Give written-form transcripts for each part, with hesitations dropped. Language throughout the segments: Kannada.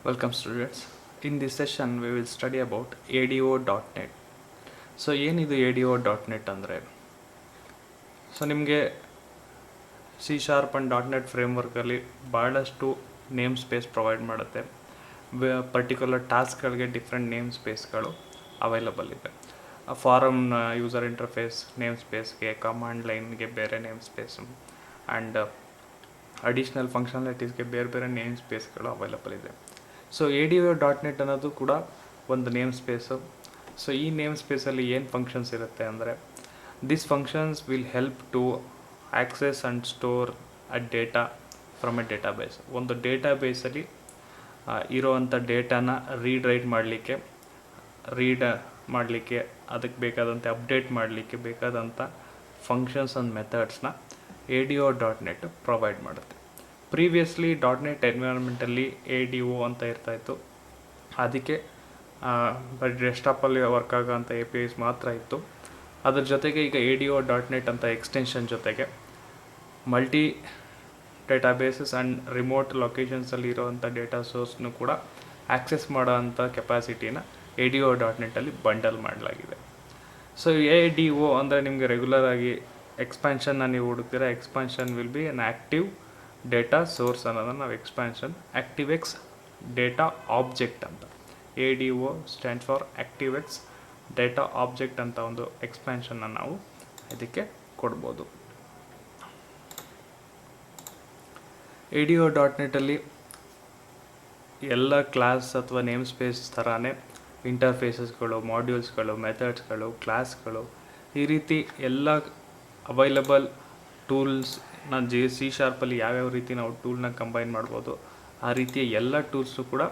Welcome students. In this session we will study about ADO.NET. So ಏನಿದು ADO.NET ಅಂದರೆ ನಿಮಗೆ ಸಿ ಶಾರ್ಪ್ ಆ್ಯಂಡ್ .NET ಫ್ರೇಮ್ವರ್ಕಲ್ಲಿ ಭಾಳಷ್ಟು ನೇಮ್ ಸ್ಪೇಸ್ ಪ್ರೊವೈಡ್ ಮಾಡುತ್ತೆ. ಪರ್ಟಿಕ್ಯುಲರ್ ಟಾಸ್ಕ್ಗಳಿಗೆ ಡಿಫ್ರೆಂಟ್ ನೇಮ್ ಸ್ಪೇಸ್ಗಳು ಅವೈಲಬಲ್ ಇದೆ. ಫಾರಮ್ ಯೂಸರ್ ಇಂಟರ್ಫೇಸ್ ನೇಮ್ ಸ್ಪೇಸ್ಗೆ, ಕಮಾಂಡ್ ಲೈನ್ಗೆ ಬೇರೆ ನೇಮ್ ಸ್ಪೇಸು ಆ್ಯಂಡ್ ಅಡಿಷ್ನಲ್ ಫಂಕ್ಷನಾಲಿಟೀಸ್ಗೆ ಬೇರೆ ಬೇರೆ ನೇಮ್ ಸ್ಪೇಸ್ಗಳು ಅವೈಲಬಲ್ ಇದೆ. ಸೊ ADO.NET ಅನ್ನೋದು ಕೂಡ ಒಂದು ನೇಮ್ ಸ್ಪೇಸು. ಸೊ ಈ ನೇಮ್ ಸ್ಪೇಸಲ್ಲಿ ಏನು ಫಂಕ್ಷನ್ಸ್ ಇರುತ್ತೆ ಅಂದರೆ this functions will help to access and store data from A database. ಒಂದು ಡೇಟಾಬೇಸಲ್ಲಿ ಇರೋವಂಥ ಡೇಟಾನ ರೈಟ್ ಮಾಡಲಿಕ್ಕೆ ಅದಕ್ಕೆ ಬೇಕಾದಂತೆ ಅಪ್ಡೇಟ್ ಮಾಡಲಿಕ್ಕೆ ಬೇಕಾದಂಥ ಫಂಕ್ಷನ್ಸ್ ಆ್ಯಂಡ್ ಮೆಥಡ್ಸ್ನ ADO.NET ಪ್ರೊವೈಡ್ ಮಾಡುತ್ತೆ. ಪ್ರೀವಿಯಸ್ಲಿ .NET ಎನ್ವಿರಾನ್ಮೆಂಟಲ್ಲಿ ADO ಅಂತ ಇರ್ತಾಯಿತ್ತು. ಅದಕ್ಕೆ ಡೆಸ್ಕ್ಟಾಪಲ್ಲಿ ವರ್ಕ್ ಆಗೋಂಥ APIs ಮಾತ್ರ ಇತ್ತು. ಅದ್ರ ಜೊತೆಗೆ ಈಗ ADO.NET ಅಂತ ಎಕ್ಸ್ಟೆನ್ಷನ್ ಜೊತೆಗೆ ಮಲ್ಟಿ ಡೇಟಾಬೇಸಸ್ ಆ್ಯಂಡ್ ರಿಮೋಟ್ ಲೊಕೇಶನ್ಸಲ್ಲಿ ಇರೋವಂಥ ಡೇಟಾ ಸೋರ್ಸ್ನು ಕೂಡ ಆಕ್ಸೆಸ್ ಮಾಡೋ ಅಂಥ ಕೆಪಾಸಿಟಿನ ADO.NETಲ್ಲಿ ಬಂಡಲ್ ಮಾಡಲಾಗಿದೆ. ಸೊ ADO ಅಂದರೆ ನಿಮಗೆ ರೆಗ್ಯುಲರ್ ಆಗಿ ಎಕ್ಸ್ಪ್ಯಾನ್ಷನ್ನ ನೀವು ಹುಡುಕ್ತೀರಾ. Expansion will be an active data source ಅನ್ನೋದನ್ನು ನಾವು ಎಕ್ಸ್ಪ್ಯಾನ್ಷನ್ ActiveX ಡೇಟಾ ಆಬ್ಜೆಕ್ಟ್ ಅಂತ. ADO stands for ActiveX data object ಅಂತ ಒಂದು ಎಕ್ಸ್ಪ್ಯಾನ್ಷನ್ನ ನಾವು ಇದಕ್ಕೆ ಕೊಡ್ಬೋದು. ADO.NETಲ್ಲಿ ಎಲ್ಲ ಕ್ಲಾಸ್ ಅಥವಾ ನೇಮ್ ಸ್ಪೇಸ್ ಥರನೇ ಇಂಟರ್ಫೇಸಸ್ಗಳು, ಮಾಡ್ಯೂಲ್ಸ್ಗಳು, ಮೆಥಡ್ಸ್ಗಳು, ಕ್ಲಾಸ್ಗಳು, ಈ ರೀತಿ ಎಲ್ಲ ಅವೈಲಬಲ್ ಟೂಲ್ಸ್ನ ಸಿ ಶಾರ್ಪಲ್ಲಿ ಯಾವ್ಯಾವ ರೀತಿ ನಾವು ಟೂಲ್ನ ಕಂಬೈನ್ ಮಾಡ್ಬೋದು ಆ ರೀತಿಯ ಎಲ್ಲ ಟೂಲ್ಸು ಕೂಡ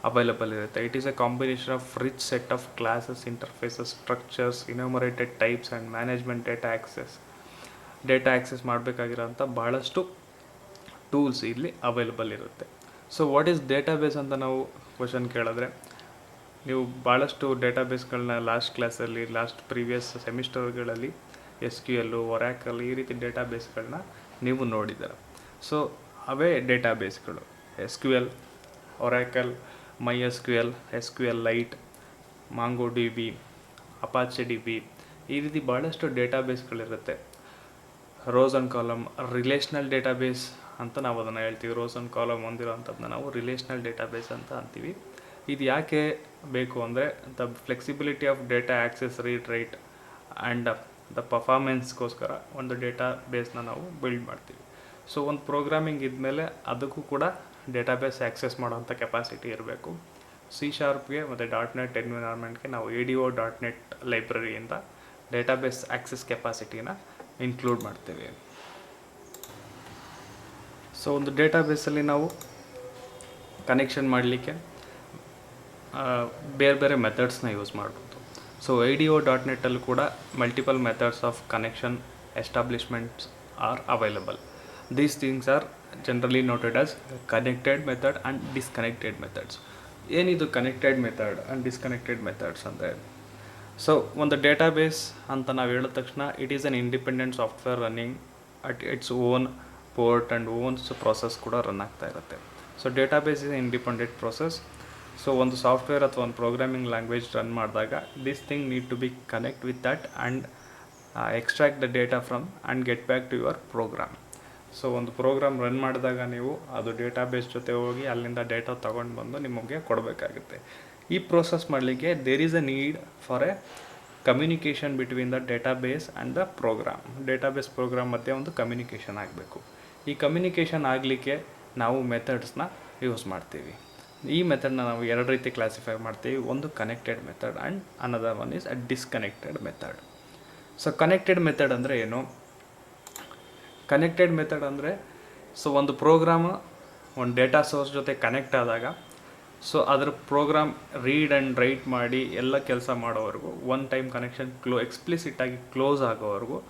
ಅವೈಲಬಲ್ ಇರುತ್ತೆ. It is a combination of rich set of classes, interfaces, structures, enumerated types and management data access ಮಾಡಬೇಕಾಗಿರೋಂಥ ಭಾಳಷ್ಟು ಟೂಲ್ಸ್ ಇಲ್ಲಿ ಅವೈಲಬಲ್ ಇರುತ್ತೆ. ಸೊ ವಾಟ್ ಈಸ್ ಡೇಟಾಬೇಸ್ ಅಂತ ನಾವು ಕ್ವಶನ್ ಕೇಳಿದ್ರೆ, ನೀವು ಭಾಳಷ್ಟು ಡೇಟಾಬೇಸ್ಗಳನ್ನ ಲಾಸ್ಟ್ ಪ್ರೀವಿಯಸ್ ಸೆಮಿಸ್ಟರ್ಗಳಲ್ಲಿ SQL, Oracle ಈ ರೀತಿ ಡೇಟಾಬೇಸ್ಗಳನ್ನ ನೀವು ನೋಡಿದ್ದೀರ. ಸೊ ಅವೇ ಡೇಟಾಬೇಸ್ಗಳು SQL, Oracle, MySQL, SQLite, MongoDB, Apache DB ಈ ರೀತಿ ಭಾಳಷ್ಟು ಡೇಟಾಬೇಸ್ಗಳಿರುತ್ತೆ. ರೋಸ್ ಆ್ಯಂಡ್ ಕಾಲಮ್ ರಿಲೇಷ್ನಲ್ ಡೇಟಾಬೇಸ್ ಅಂತ ನಾವು ಅದನ್ನು ಹೇಳ್ತೀವಿ. ರೋಸ್ ಆ್ಯಂಡ್ ಕಾಲಮ್ ಹೊಂದಿರೋವಂಥದ್ದನ್ನ ನಾವು ರಿಲೇಷ್ನಲ್ ಡೇಟಾಬೇಸ್ ಅಂತ ಅಂತೀವಿ. ಇದು ಯಾಕೆ ಬೇಕು ಅಂದರೆ the flexibility of data access, right and the ಪರ್ಫಾರ್ಮೆನ್ಸ್ಗೋಸ್ಕರ ಒಂದು ಡೇಟಾ ಬೇಸ್ನ ನಾವು ಬಿಲ್ಡ್ ಮಾಡ್ತೀವಿ. ಸೊ ಒಂದು ಪ್ರೋಗ್ರಾಮಿಂಗ್ ಇದ್ಮೇಲೆ ಅದಕ್ಕೂ ಕೂಡ ಡೇಟಾಬೇಸ್ ಆ್ಯಕ್ಸೆಸ್ ಮಾಡೋವಂಥ ಕೆಪಾಸಿಟಿ ಇರಬೇಕು. ಸಿ ಶಾರ್ಪ್ಗೆ ಮತ್ತು .NET ಎನ್ವಿರಾನ್ಮೆಂಟ್ಗೆ ನಾವು ADO.NET ಲೈಬ್ರರಿಯಿಂದ ಡೇಟಾಬೇಸ್ ಆ್ಯಕ್ಸೆಸ್ ಕೆಪಾಸಿಟಿನ ಇನ್ಕ್ಲೂಡ್ ಮಾಡ್ತೀವಿ. ಸೊ ಒಂದು ಡೇಟಾಬೇಸಲ್ಲಿ ನಾವು ಕನೆಕ್ಷನ್ ಮಾಡಲಿಕ್ಕೆ ಬೇರೆ ಬೇರೆ ಮೆಥಡ್ಸ್ನ ಯೂಸ್ ಮಾಡ್ಬೋದು. ಸೊ ADO.NETಲ್ಲಿ ಕೂಡ multiple methods of connection establishments are available. These things are generally noted as connected method and disconnected methods. ಏನಿದು connected method and disconnected methods ಅಂದರೆ, ಸೊ ಒಂದು ಡೇಟಾಬೇಸ್ ಅಂತ ನಾವು ಹೇಳಿದ ತಕ್ಷಣ it is an independent software running at its own port and owns process ಕೂಡ ರನ್ ಆಗ್ತಾ ಇರುತ್ತೆ. So database is independent process. So ಒಂದು ಸಾಫ್ಟ್ವೇರ್ ಅಥವಾ ಒಂದು ಪ್ರೋಗ್ರಾಮಿಂಗ್ ಲ್ಯಾಂಗ್ವೇಜ್ ರನ್ ಮಾಡಿದಾಗ this thing need to be connect with that and extract the data from and get back to your program. So ಒಂದು ಪ್ರೋಗ್ರಾಮ್ ರನ್ ಮಾಡಿದಾಗ ನೀವು ಅದು ಡೇಟಾಬೇಸ್ ಜೊತೆ ಹೋಗಿ ಅಲ್ಲಿಂದ ಡೇಟಾ ತೊಗೊಂಡು ಬಂದು ನಿಮಗೆ ಕೊಡಬೇಕಾಗುತ್ತೆ. ಈ ಪ್ರೋಸೆಸ್ ಮಾಡಲಿಕ್ಕೆ there is a need for a communication between the database and the program. Database program ಮಧ್ಯೆ ಒಂದು ಕಮ್ಯುನಿಕೇಷನ್ ಆಗಬೇಕು. ಈ ಕಮ್ಯುನಿಕೇಷನ್ ಆಗಲಿಕ್ಕೆ ನಾವು ಮೆಥಡ್ಸ್ನ ಯೂಸ್ ಮಾಡ್ತೀವಿ. ಈ ಮೆಥಡ್ನ ನಾವು ಎರಡು ರೀತಿ ಕ್ಲಾಸಿಫೈ ಮಾಡ್ತೀವಿ. ಒಂದು connected method and another one is a disconnected method. So connected method ಅಂದರೆ ಏನು? ಕನೆಕ್ಟೆಡ್ ಮೆಥಡ್ ಅಂದರೆ, ಸೊ ಒಂದು ಪ್ರೋಗ್ರಾಮ್ ಒಂದು ಡೇಟಾ ಸೋರ್ಸ್ ಜೊತೆ ಕನೆಕ್ಟ್ ಆದಾಗ ಸೊ ಅದರ ಪ್ರೋಗ್ರಾಮ್ ರೀಡ್ ಆ್ಯಂಡ್ ರೈಟ್ ಮಾಡಿ ಎಲ್ಲ ಕೆಲಸ ಮಾಡೋವರೆಗೂ ಒನ್ ಟೈಮ್ ಕನೆಕ್ಷನ್ ಎಕ್ಸ್ಪ್ಲಿಸಿಟಾಗಿ ಕ್ಲೋಸ್ ಆಗೋವರೆಗೂ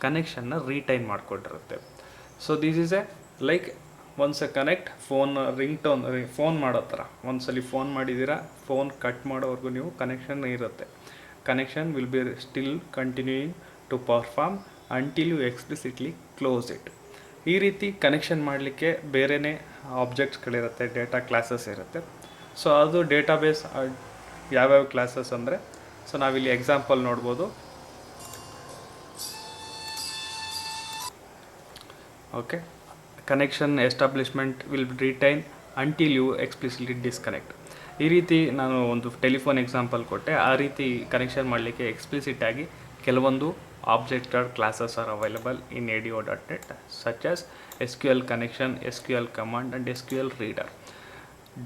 ಕನೆಕ್ಷನ್ನ ರೀಟೈನ್ ಮಾಡಿಕೊಂಡಿರುತ್ತೆ. So this is a like once a connect phone ಮಾಡೋ ಥರ. ಒಂದ್ಸಲಿ ಫೋನ್ ಮಾಡಿದ್ದೀರಾ, ಫೋನ್ ಕಟ್ ಮಾಡೋವರೆಗೂ ನೀವು ಕನೆಕ್ಷನ್ ಇರುತ್ತೆ. Connection will be still continuing to perform until you explicitly close it. ಈ ರೀತಿ ಕನೆಕ್ಷನ್ ಮಾಡಲಿಕ್ಕೆ ಬೇರೆಯೇ ಆಬ್ಜೆಕ್ಟ್ಸ್ಗಳಿರುತ್ತೆ, ಡೇಟಾ ಕ್ಲಾಸಸ್ ಇರುತ್ತೆ. ಸೊ ಅದು ಡೇಟಾಬೇಸ್ ಯಾವ್ಯಾವ ಕ್ಲಾಸಸ್ ಅಂದರೆ, ಸೊ ನಾವಿಲ್ಲಿ ಎಕ್ಸಾಂಪಲ್ ನೋಡ್ಬೋದು. Okay, connection establishment will retain until you explicitly disconnect. ಈ ರೀತಿ ನಾನು ಒಂದು ಟೆಲಿಫೋನ್ ಎಕ್ಸಾಂಪಲ್ ಕೊಟ್ಟೆ. ಆ ರೀತಿ ಕನೆಕ್ಷನ್ ಮಾಡಲಿಕ್ಕೆ ಎಕ್ಸ್ಪ್ಲಿಸಿಟಾಗಿ ಕೆಲವೊಂದು object classes are available in ADO.NET such as SQL connection, SQL command and SQL reader,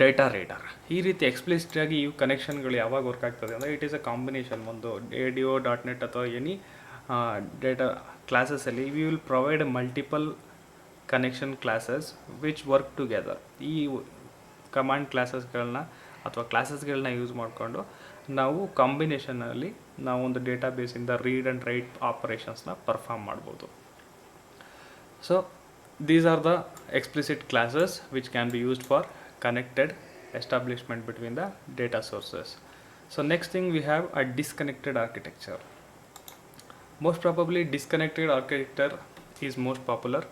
data reader. ಈ ರೀತಿ ಎಕ್ಸ್ಪ್ಲಿಸಿಟಾಗಿ ಇವು ಕನೆಕ್ಷನ್ಗಳು ಯಾವಾಗ ವರ್ಕ್ ಆಗ್ತದೆ ಅಂದರೆ, ಇಟ್ ಈಸ್ ಅ ಕಾಂಬಿನೇಷನ್. ಒಂದು ADO.NET ಅಥವಾ ಎನಿ ಡೇಟಾ ಕ್ಲಾಸಸಲ್ಲಿ we will provide multiple connection classes which work together. ಈ ಕಮಾಂಡ್ ಕ್ಲಾಸಸ್ಗಳನ್ನ ಅಥವಾ ಕ್ಲಾಸಸ್ಗಳನ್ನ ಯೂಸ್ ಮಾಡಿಕೊಂಡು ನಾವು ಕಾಂಬಿನೇಷನಲ್ಲಿ ನಾವು ಒಂದು ಡೇಟಾಬೇಸಿಂದ ರೀಡ್ ಆ್ಯಂಡ್ ರೈಟ್ ಆಪರೇಷನ್ಸ್ನ ಪರ್ಫಾರ್ಮ್ ಮಾಡ್ಬೋದು. So these are the explicit classes which can be used for connected establishment between the data sources. So next thing we have a disconnected architecture. Most probably disconnected architecture is most popular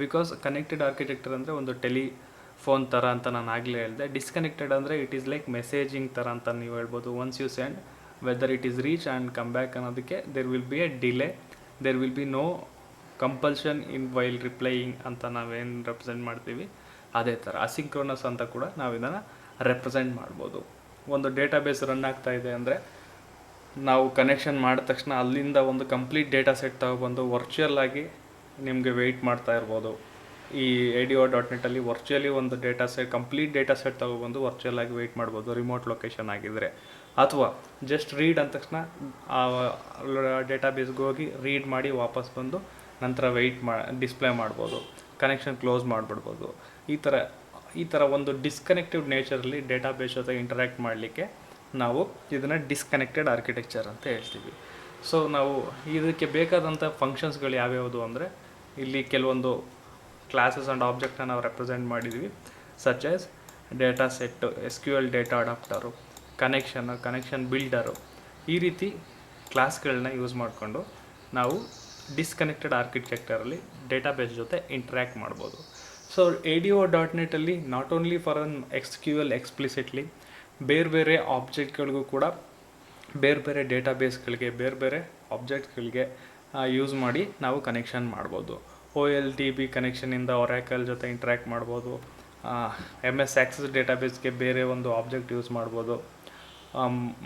because connected architecture ಅಂದರೆ ಒಂದು ಟೆಲಿಫೋನ್ ಥರ ಅಂತ ನಾನು ಆಗಲೇ ಹೇಳಿದೆ. ಡಿಸ್ಕನೆಕ್ಟೆಡ್ ಅಂದರೆ ಇಟ್ ಈಸ್ ಲೈಕ್ ಮೆಸೇಜಿಂಗ್ ಥರ ಅಂತ ನೀವು ಹೇಳ್ಬೋದು. Once you send whether it is reach and come back ಅನ್ನೋದಕ್ಕೆ there will be a delay, there will be no compulsion in while replying ಅಂತ ನಾವೇನು ರೆಪ್ರೆಸೆಂಟ್ ಮಾಡ್ತೀವಿ ಅದೇ ಥರ ಅಸಿಂಕ್ರೋನಸ್ ಅಂತ ಕೂಡ ನಾವು ಇದನ್ನು ರೆಪ್ರೆಸೆಂಟ್ ಮಾಡ್ಬೋದು. ಒಂದು ಡೇಟಾಬೇಸ್ ರನ್ ಆಗ್ತಾ ಇದೆ ಅಂದರೆ ನಾವು ಕನೆಕ್ಷನ್ ಮಾಡಿದ ತಕ್ಷಣ ಅಲ್ಲಿಂದ ಒಂದು ಕಂಪ್ಲೀಟ್ ಡೇಟಾ ಸೆಟ್ ತಗೊಬಂದು ವರ್ಚುವಲ್ ಆಗಿ ನಿಮಗೆ ವೆಯ್ಟ್ ಮಾಡ್ತಾ ಇರ್ಬೋದು. ಈ ADO.NET ವರ್ಚುವಲಿ ಒಂದು data set, complete data set ತಗೊಬಂದು ವರ್ಚುವಲ್ ಆಗಿ ವೆಯ್ಟ್ ಮಾಡ್ಬೋದು ರಿಮೋಟ್ ಲೊಕೇಶನ್ ಆಗಿದ್ದರೆ. ಅಥವಾ ಜಸ್ಟ್ ರೀಡ್ ಅಂದ ತಕ್ಷಣ ಆ ಡೇಟಾಬೇಸ್ಗೆ ಹೋಗಿ ರೀಡ್ ಮಾಡಿ ವಾಪಸ್ ಬಂದು ನಂತರ ವೆಯ್ಟ್ ಡಿಸ್ಪ್ಲೇ ಮಾಡ್ಬೋದು, ಕನೆಕ್ಷನ್ ಕ್ಲೋಸ್ ಮಾಡಿಬಿಡ್ಬೋದು. ಈ ಥರ ಒಂದು ಡಿಸ್ಕನೆಕ್ಟಿವ್ ನೇಚರಲ್ಲಿ ಡೇಟಾಬೇಸ್ ಜೊತೆ ಇಂಟರ್ಯಾಕ್ಟ್ ಮಾಡಲಿಕ್ಕೆ ನಾವು ಇದನ್ನು ಡಿಸ್ಕನೆಕ್ಟೆಡ್ ಆರ್ಕಿಟೆಕ್ಚರ್ ಅಂತ ಹೇಳ್ತೀವಿ. ಸೊ ನಾವು ಇದಕ್ಕೆ ಬೇಕಾದಂಥ ಫಂಕ್ಷನ್ಸ್ಗಳು ಯಾವ್ಯಾವುದು ಅಂದರೆ, ಇಲ್ಲಿ ಕೆಲವೊಂದು ಕ್ಲಾಸಸ್ ಆ್ಯಂಡ್ ಆಬ್ಜೆಕ್ಟ್ನ ನಾವು ರೆಪ್ರೆಸೆಂಟ್ ಮಾಡಿದ್ವಿ. Such as data set, SQL data adapter, connection builder. ಈ ರೀತಿ ಕ್ಲಾಸ್ಗಳನ್ನ ಯೂಸ್ ಮಾಡಿಕೊಂಡು ನಾವು ಡಿಸ್ಕನೆಕ್ಟೆಡ್ ಆರ್ಕಿಟೆಕ್ಚರಲ್ಲಿ ಡೇಟಾಬೇಸ್ ಜೊತೆ ಇಂಟ್ರ್ಯಾಕ್ಟ್ ಮಾಡ್ಬೋದು. So ADO.NET not only for an SQL explicitly, ಬೇರೆ ಬೇರೆ ಆಬ್ಜೆಕ್ಟ್ಗಳಿಗೂ ಕೂಡ, ಬೇರೆ ಬೇರೆ ಡೇಟಾಬೇಸ್ಗಳಿಗೆ, ಬೇರೆ ಬೇರೆ ಆಬ್ಜೆಕ್ಟ್ಗಳಿಗೆ ಯೂಸ್ ಮಾಡಿ ನಾವು ಕನೆಕ್ಷನ್ ಮಾಡ್ಬೋದು. OLTP ಕನೆಕ್ಷನಿಂದ ಒರಾಕಲ್ ಜೊತೆ ಇಂಟ್ರ್ಯಾಕ್ಟ್ ಮಾಡ್ಬೋದು. MS ಆಕ್ಸೆಸ್ ಡೇಟಾಬೇಸ್ಗೆ ಬೇರೆ ಒಂದು ಆಬ್ಜೆಕ್ಟ್ ಯೂಸ್ ಮಾಡ್ಬೋದು.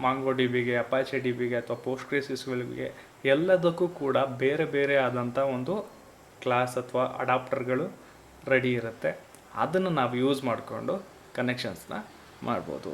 MongoDBಗೆ, Apache DBಗೆ ಅಥವಾ PostgreSQLಗೆ ಎಲ್ಲದಕ್ಕೂ ಕೂಡ ಬೇರೆ ಬೇರೆ ಆದಂಥ ಒಂದು ಕ್ಲಾಸ್ ಅಥವಾ ಅಡಾಪ್ಟರ್ಗಳು ರೆಡಿ ಇರುತ್ತೆ. ಅದನ್ನು ನಾವು ಯೂಸ್ ಮಾಡಿಕೊಂಡು ಕನೆಕ್ಷನ್ಸ್ನ ಮಾಡ್ಬೋದು.